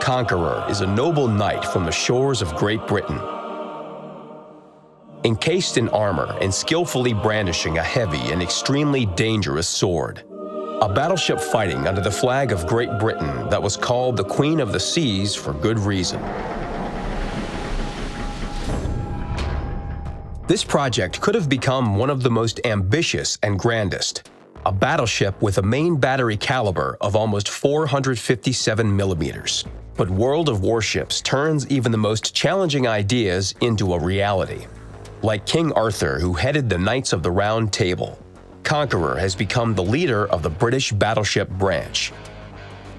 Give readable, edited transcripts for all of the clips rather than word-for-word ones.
Conqueror is a noble knight from the shores of Great Britain. Encased in armor and skillfully brandishing a heavy and extremely dangerous sword. A battleship fighting under the flag of Great Britain that was called the Queen of the Seas for good reason. This project could have become one of the most ambitious and grandest. A battleship with a main battery caliber of almost 457 millimeters. But World of Warships turns even the most challenging ideas into a reality. Like King Arthur, who headed the Knights of the Round Table, Conqueror has become the leader of the British battleship branch.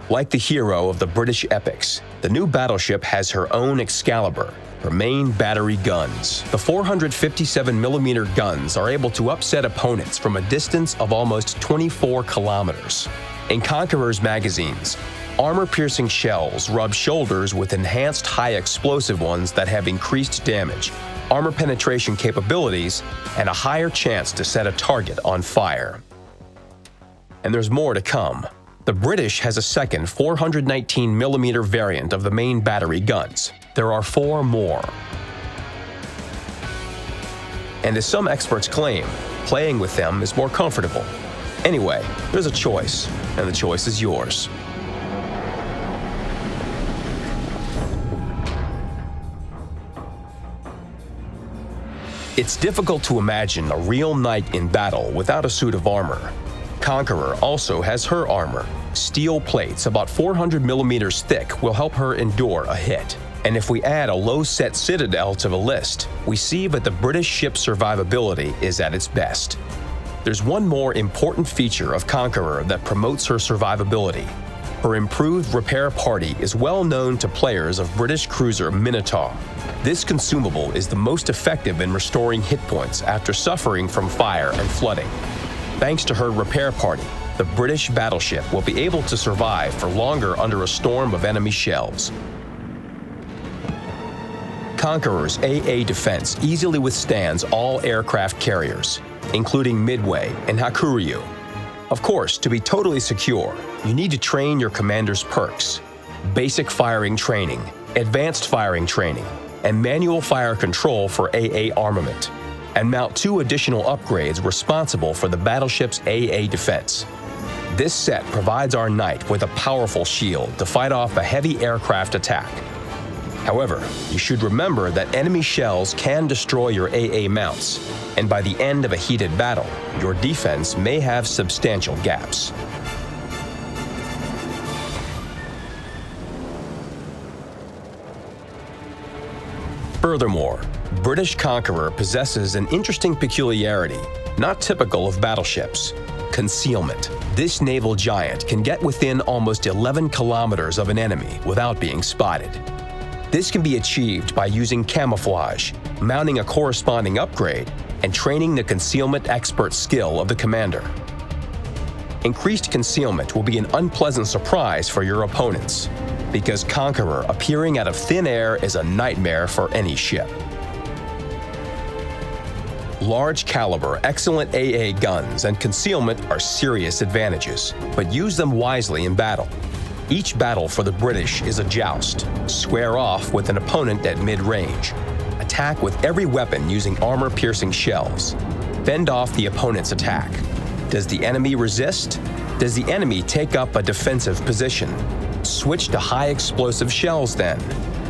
Like the hero of the British epics, the new battleship has her own Excalibur, her main battery guns. The 457mm guns are able to upset opponents from a distance of almost 24 kilometers. In Conqueror's magazines, armor-piercing shells rub shoulders with enhanced high-explosive ones that have increased damage, armor penetration capabilities, and a higher chance to set a target on fire. And there's more to come. The British has a second 419mm variant of the main battery guns. There are 4 more. And as some experts claim, playing with them is more comfortable. Anyway, there's a choice, and the choice is yours. It's difficult to imagine a real knight in battle without a suit of armor. Conqueror also has her armor. Steel plates about 400mm thick will help her endure a hit. And if we add a low-set citadel to the list, we see that the British ship's survivability is at its best. There's one more important feature of Conqueror that promotes her survivability. Her improved repair party is well known to players of British cruiser Minotaur. This consumable is the most effective in restoring hit points after suffering from fire and flooding. Thanks to her repair party, the British battleship will be able to survive for longer under a storm of enemy shells. Conqueror's AA defense easily withstands all aircraft carriers, including Midway and Hakuryu. Of course, to be totally secure, you need to train your commander's perks, basic firing training, advanced firing training, and manual fire control for AA armament, and mount 2 additional upgrades responsible for the battleship's AA defense. This set provides our knight with a powerful shield to fight off a heavy aircraft attack. However, you should remember that enemy shells can destroy your AA mounts, and by the end of a heated battle, your defense may have substantial gaps. Furthermore, British Conqueror possesses an interesting peculiarity, not typical of battleships: concealment. This naval giant can get within almost 11 kilometers of an enemy without being spotted. This can be achieved by using camouflage, mounting a corresponding upgrade, and training the concealment expert skill of the commander. Increased concealment will be an unpleasant surprise for your opponents, because Conqueror appearing out of thin air is a nightmare for any ship. Large caliber, excellent AA guns and concealment are serious advantages, but use them wisely in battle. Each battle for the British is a joust. Square off with an opponent at mid-range. Attack with every weapon using armor-piercing shells. Fend off the opponent's attack. Does the enemy resist? Does the enemy take up a defensive position? Switch to high-explosive shells then.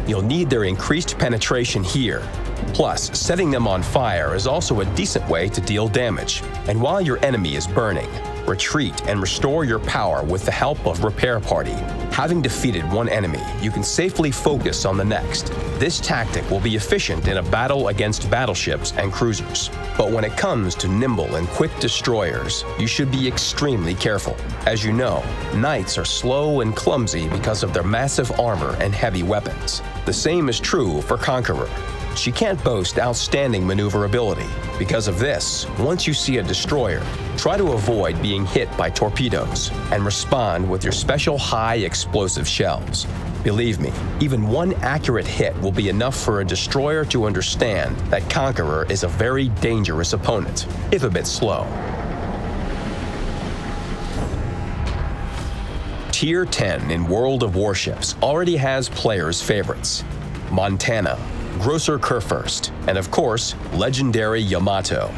You'll need their increased penetration here. Plus, setting them on fire is also a decent way to deal damage. And while your enemy is burning, retreat and restore your power with the help of Repair Party. Having defeated one enemy, you can safely focus on the next. This tactic will be efficient in a battle against battleships and cruisers. But when it comes to nimble and quick destroyers, you should be extremely careful. As you know, knights are slow and clumsy because of their massive armor and heavy weapons. The same is true for Conqueror. She can't boast outstanding maneuverability. Because of this, once you see a destroyer, try to avoid being hit by torpedoes and respond with your special high explosive shells. Believe me, even one accurate hit will be enough for a destroyer to understand that Conqueror is a very dangerous opponent, if a bit slow. Tier 10 in World of Warships already has players' favorites: Montana, Grosser Kurfürst, and of course, legendary Yamato.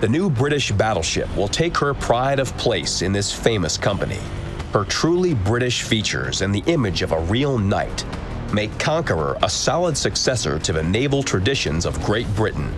The new British battleship will take her pride of place in this famous company. Her truly British features and the image of a real knight make Conqueror a solid successor to the naval traditions of Great Britain